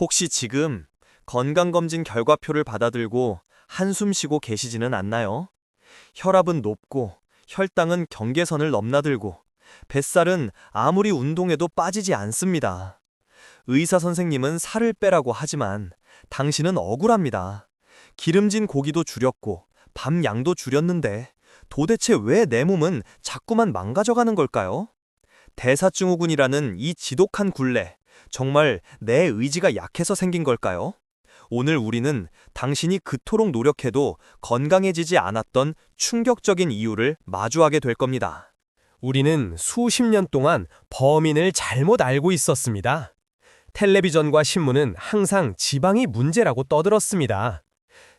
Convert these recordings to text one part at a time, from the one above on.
혹시 지금 건강검진 결과표를 받아들고 한숨 쉬고 계시지는 않나요? 혈압은 높고 혈당은 경계선을 넘나들고 뱃살은 아무리 운동해도 빠지지 않습니다. 의사 선생님은 살을 빼라고 하지만 당신은 억울합니다. 기름진 고기도 줄였고 밥 양도 줄였는데 도대체 왜 내 몸은 자꾸만 망가져가는 걸까요? 대사증후군이라는 이 지독한 굴레, 정말 내 의지가 약해서 생긴 걸까요? 오늘 우리는 당신이 그토록 노력해도 건강해지지 않았던 충격적인 이유를 마주하게 될 겁니다. 우리는 수십 년 동안 범인을 잘못 알고 있었습니다. 텔레비전과 신문은 항상 지방이 문제라고 떠들었습니다.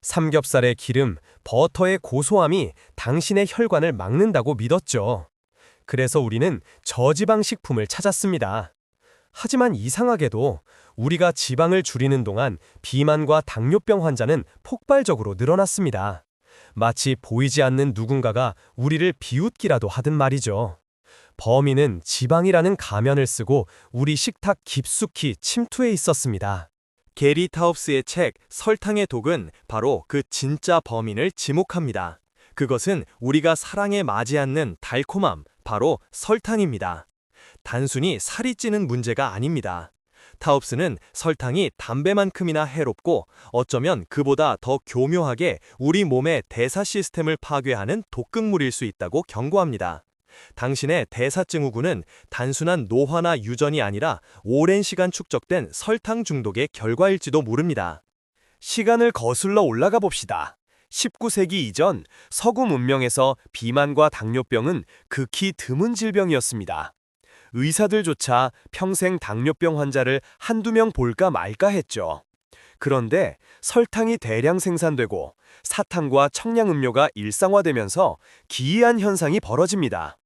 삼겹살의 기름, 버터의 고소함이 당신의 혈관을 막는다고 믿었죠. 그래서 우리는 저지방 식품을 찾았습니다. 하지만 이상하게도 우리가 지방을 줄이는 동안 비만과 당뇨병 환자는 폭발적으로 늘어났습니다. 마치 보이지 않는 누군가가 우리를 비웃기라도 하든 말이죠. 범인은 지방이라는 가면을 쓰고 우리 식탁 깊숙이 침투해 있었습니다. 게리 타웁스의 책 설탕의 독은 바로 그 진짜 범인을 지목합니다. 그것은 우리가 사랑에 맞지 않는 달콤함, 바로 설탕입니다. 단순히 살이 찌는 문제가 아닙니다. 타웁스는 설탕이 담배만큼이나 해롭고 어쩌면 그보다 더 교묘하게 우리 몸의 대사 시스템을 파괴하는 독극물일 수 있다고 경고합니다. 당신의 대사증후군은 단순한 노화나 유전이 아니라 오랜 시간 축적된 설탕 중독의 결과일지도 모릅니다. 시간을 거슬러 올라가 봅시다. 19세기 이전 서구 문명에서 비만과 당뇨병은 극히 드문 질병이었습니다. 의사들조차 평생 당뇨병 환자를 한두 명 볼까 말까 했죠. 그런데 설탕이 대량 생산되고 사탕과 청량음료가 일상화되면서 기이한 현상이 벌어집니다.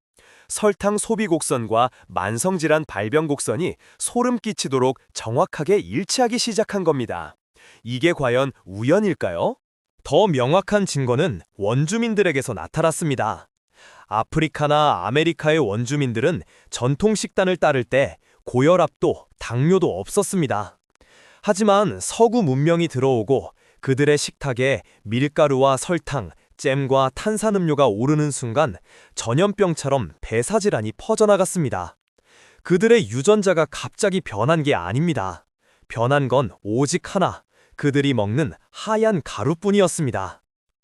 설탕 소비 곡선과 만성질환 발병 곡선이 소름 끼치도록 정확하게 일치하기 시작한 겁니다. 이게 과연 우연일까요? 더 명확한 증거는 원주민들에게서 나타났습니다. 아프리카나 아메리카의 원주민들은 전통 식단을 따를 때 고혈압도 당뇨도 없었습니다. 하지만 서구 문명이 들어오고 그들의 식탁에 밀가루와 설탕, 잼과 탄산음료가 오르는 순간 전염병처럼 배사질환이 퍼져나갔습니다. 그들의 유전자가 갑자기 변한 게 아닙니다. 변한 건 오직 하나, 그들이 먹는 하얀 가루뿐이었습니다.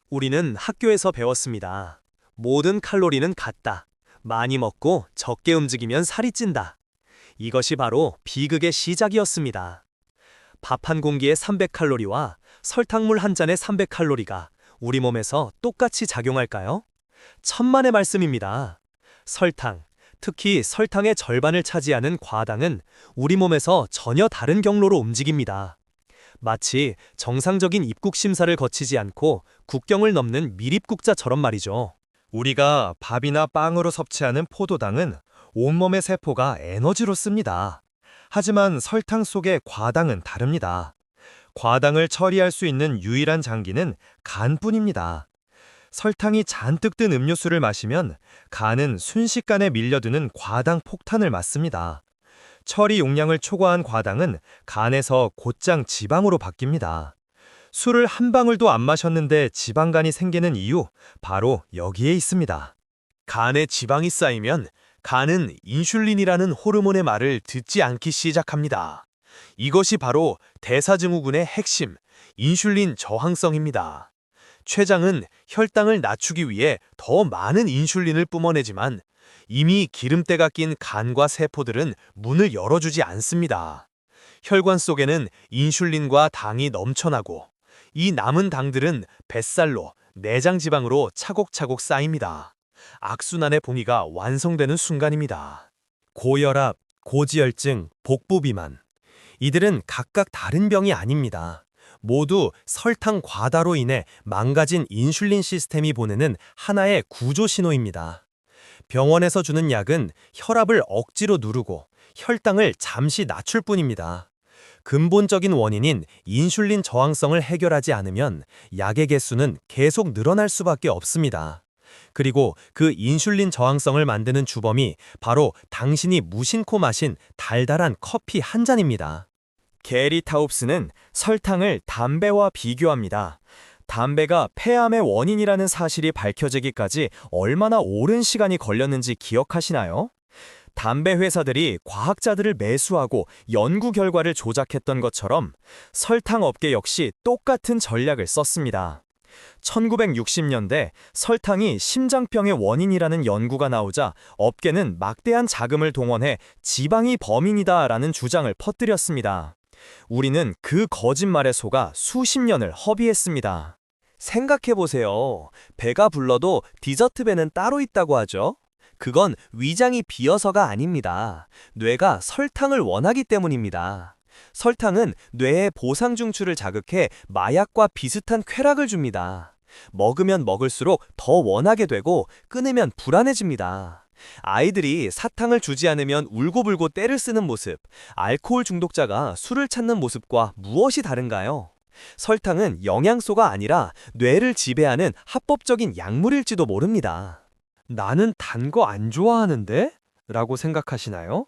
우리는 학교에서 배웠습니다. 모든 칼로리는 같다. 많이 먹고 적게 움직이면 살이 찐다. 이것이 바로 비극의 시작이었습니다. 밥 한 공기에 300칼로리와 설탕물 한 잔에 300칼로리가 우리 몸에서 똑같이 작용할까요? 천만의 말씀입니다. 설탕, 특히 설탕의 절반을 차지하는 과당은 우리 몸에서 전혀 다른 경로로 움직입니다. 마치 정상적인 입국 심사를 거치지 않고 국경을 넘는 미립국자처럼 말이죠. 우리가 밥이나 빵으로 섭취하는 포도당은 온몸의 세포가 에너지로 씁니다. 하지만 설탕 속의 과당은 다릅니다. 과당을 처리할 수 있는 유일한 장기는 간뿐입니다. 설탕이 잔뜩 든 음료수를 마시면 간은 순식간에 밀려드는 과당 폭탄을 맞습니다. 처리 용량을 초과한 과당은 간에서 곧장 지방으로 바뀝니다. 술을 한 방울도 안 마셨는데 지방간이 생기는 이유, 바로 여기에 있습니다. 간에 지방이 쌓이면 간은 인슐린이라는 호르몬의 말을 듣지 않기 시작합니다. 이것이 바로 대사증후군의 핵심, 인슐린 저항성입니다. 췌장은 혈당을 낮추기 위해 더 많은 인슐린을 뿜어내지만 이미 기름때가 낀 간과 세포들은 문을 열어주지 않습니다. 혈관 속에는 인슐린과 당이 넘쳐나고 이 남은 당들은 뱃살로, 내장 지방으로 차곡차곡 쌓입니다. 악순환의 봉이가 완성되는 순간입니다. 고혈압, 고지혈증, 복부비만. 이들은 각각 다른 병이 아닙니다. 모두 설탕 과다로 인해 망가진 인슐린 시스템이 보내는 하나의 구조 신호입니다. 병원에서 주는 약은 혈압을 억지로 누르고 혈당을 잠시 낮출 뿐입니다. 근본적인 원인인 인슐린 저항성을 해결하지 않으면 약의 개수는 계속 늘어날 수밖에 없습니다. 그리고 그 인슐린 저항성을 만드는 주범이 바로 당신이 무심코 마신 달달한 커피 한 잔입니다. 게리 타웁스는 설탕을 담배와 비교합니다. 담배가 폐암의 원인이라는 사실이 밝혀지기까지 얼마나 오랜 시간이 걸렸는지 기억하시나요? 담배 회사들이 과학자들을 매수하고 연구 결과를 조작했던 것처럼 설탕 업계 역시 똑같은 전략을 썼습니다. 1960년대 설탕이 심장병의 원인이라는 연구가 나오자 업계는 막대한 자금을 동원해 지방이 범인이다라는 주장을 퍼뜨렸습니다. 우리는 그 거짓말에 속아 수십 년을 허비했습니다. 생각해보세요. 배가 불러도 디저트 배는 따로 있다고 하죠? 그건 위장이 비어서가 아닙니다. 뇌가 설탕을 원하기 때문입니다. 설탕은 뇌의 보상중추를 자극해 마약과 비슷한 쾌락을 줍니다. 먹으면 먹을수록 더 원하게 되고 끊으면 불안해집니다. 아이들이 사탕을 주지 않으면 울고불고 떼를 쓰는 모습, 알코올 중독자가 술을 찾는 모습과 무엇이 다른가요? 설탕은 영양소가 아니라 뇌를 지배하는 합법적인 약물일지도 모릅니다. 나는 단 거 안 좋아하는데? 라고 생각하시나요?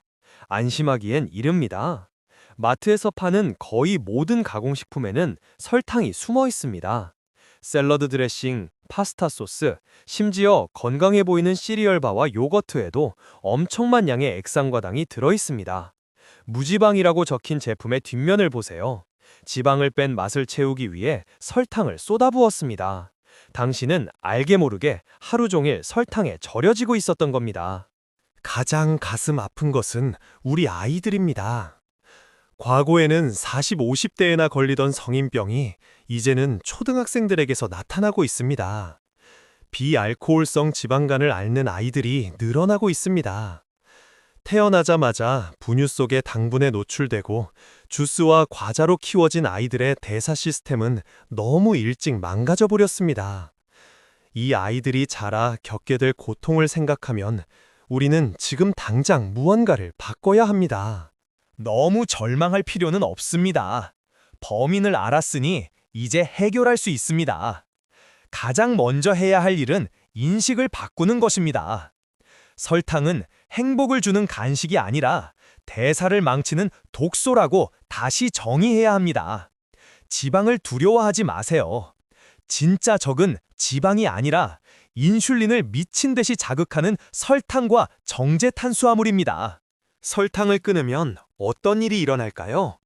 안심하기엔 이릅니다. 마트에서 파는 거의 모든 가공식품에는 설탕이 숨어 있습니다. 샐러드 드레싱, 파스타 소스, 심지어 건강해 보이는 시리얼바와 요거트에도 엄청난 양의 액상과당이 들어있습니다. 무지방이라고 적힌 제품의 뒷면을 보세요. 지방을 뺀 맛을 채우기 위해 설탕을 쏟아부었습니다. 당신은 알게 모르게 하루 종일 설탕에 절여지고 있었던 겁니다. 가장 가슴 아픈 것은 우리 아이들입니다. 과거에는 40, 50대에나 걸리던 성인병이 이제는 초등학생들에게서 나타나고 있습니다. 비알코올성 지방간을 앓는 아이들이 늘어나고 있습니다. 태어나자마자 분유 속에 당분에 노출되고 주스와 과자로 키워진 아이들의 대사 시스템은 너무 일찍 망가져 버렸습니다. 이 아이들이 자라 겪게 될 고통을 생각하면 우리는 지금 당장 무언가를 바꿔야 합니다. 너무 절망할 필요는 없습니다. 범인을 알았으니 이제 해결할 수 있습니다. 가장 먼저 해야 할 일은 인식을 바꾸는 것입니다. 설탕은 행복을 주는 간식이 아니라 대사를 망치는 독소라고 다시 정의해야 합니다. 지방을 두려워하지 마세요. 진짜 적은 지방이 아니라 인슐린을 미친 듯이 자극하는 설탕과 정제 탄수화물입니다. 설탕을 끊으면 어떤 일이 일어날까요?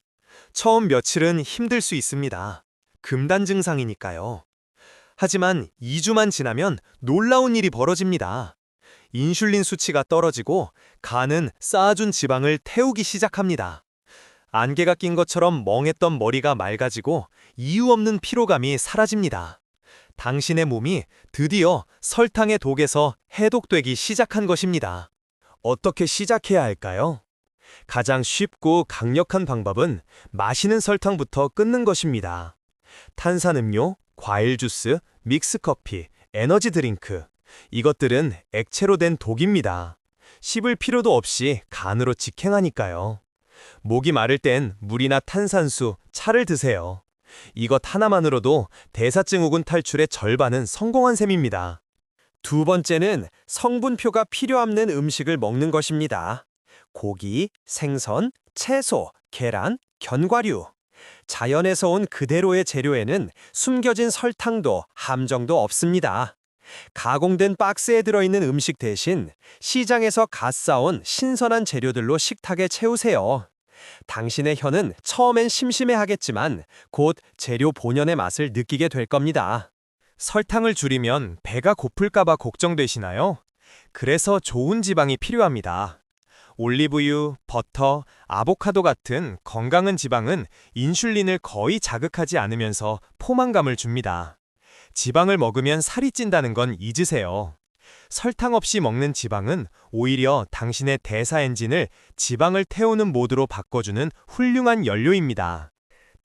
처음 며칠은 힘들 수 있습니다. 금단 증상이니까요. 하지만 2주만 지나면 놀라운 일이 벌어집니다. 인슐린 수치가 떨어지고 간은 쌓아준 지방을 태우기 시작합니다. 안개가 낀 것처럼 멍했던 머리가 맑아지고 이유 없는 피로감이 사라집니다. 당신의 몸이 드디어 설탕의 독에서 해독되기 시작한 것입니다. 어떻게 시작해야 할까요? 가장 쉽고 강력한 방법은 마시는 설탕부터 끊는 것입니다. 탄산음료, 과일 주스, 믹스커피, 에너지 드링크, 이것들은 액체로 된 독입니다. 씹을 필요도 없이 간으로 직행하니까요. 목이 마를 땐 물이나 탄산수, 차를 드세요. 이것 하나만으로도 대사증후군 탈출의 절반은 성공한 셈입니다. 두 번째는 성분표가 필요 없는 음식을 먹는 것입니다. 고기, 생선, 채소, 계란, 견과류. 자연에서 온 그대로의 재료에는 숨겨진 설탕도 함정도 없습니다. 가공된 박스에 들어있는 음식 대신 시장에서 갓 사온 신선한 재료들로 식탁에 채우세요. 당신의 혀는 처음엔 심심해하겠지만 곧 재료 본연의 맛을 느끼게 될 겁니다. 설탕을 줄이면 배가 고플까봐 걱정되시나요? 그래서 좋은 지방이 필요합니다. 올리브유, 버터, 아보카도 같은 건강한 지방은 인슐린을 거의 자극하지 않으면서 포만감을 줍니다. 지방을 먹으면 살이 찐다는 건 잊으세요. 설탕 없이 먹는 지방은 오히려 당신의 대사 엔진을 지방을 태우는 모드로 바꿔주는 훌륭한 연료입니다.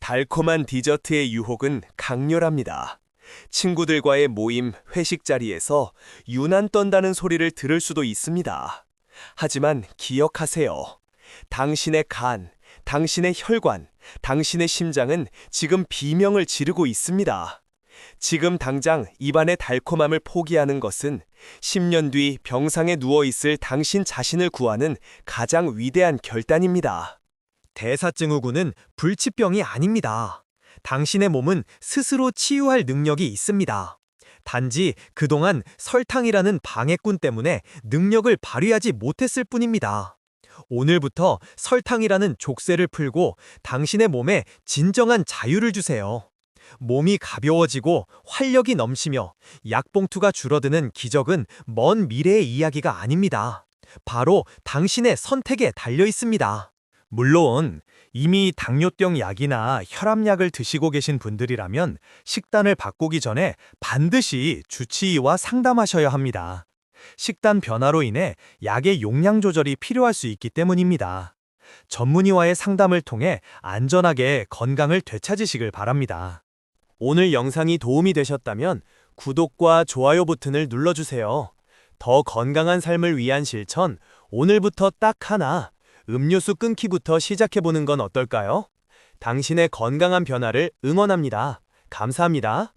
달콤한 디저트의 유혹은 강렬합니다. 친구들과의 모임, 회식 자리에서 유난 떤다는 소리를 들을 수도 있습니다. 하지만 기억하세요. 당신의 간, 당신의 혈관, 당신의 심장은 지금 비명을 지르고 있습니다. 지금 당장 입안의 달콤함을 포기하는 것은 10년 뒤 병상에 누워있을 당신 자신을 구하는 가장 위대한 결단입니다. 대사증후군은 불치병이 아닙니다. 당신의 몸은 스스로 치유할 능력이 있습니다. 단지 그동안 설탕이라는 방해꾼 때문에 능력을 발휘하지 못했을 뿐입니다. 오늘부터 설탕이라는 족쇄를 풀고 당신의 몸에 진정한 자유를 주세요. 몸이 가벼워지고 활력이 넘치며 약봉투가 줄어드는 기적은 먼 미래의 이야기가 아닙니다. 바로 당신의 선택에 달려 있습니다. 물론 이미 당뇨병 약이나 혈압약을 드시고 계신 분들이라면 식단을 바꾸기 전에 반드시 주치의와 상담하셔야 합니다. 식단 변화로 인해 약의 용량 조절이 필요할 수 있기 때문입니다. 전문의와의 상담을 통해 안전하게 건강을 되찾으시길 바랍니다. 오늘 영상이 도움이 되셨다면 구독과 좋아요 버튼을 눌러주세요. 더 건강한 삶을 위한 실천, 오늘부터 딱 하나, 음료수 끊기부터 시작해보는 건 어떨까요? 당신의 건강한 변화를 응원합니다. 감사합니다.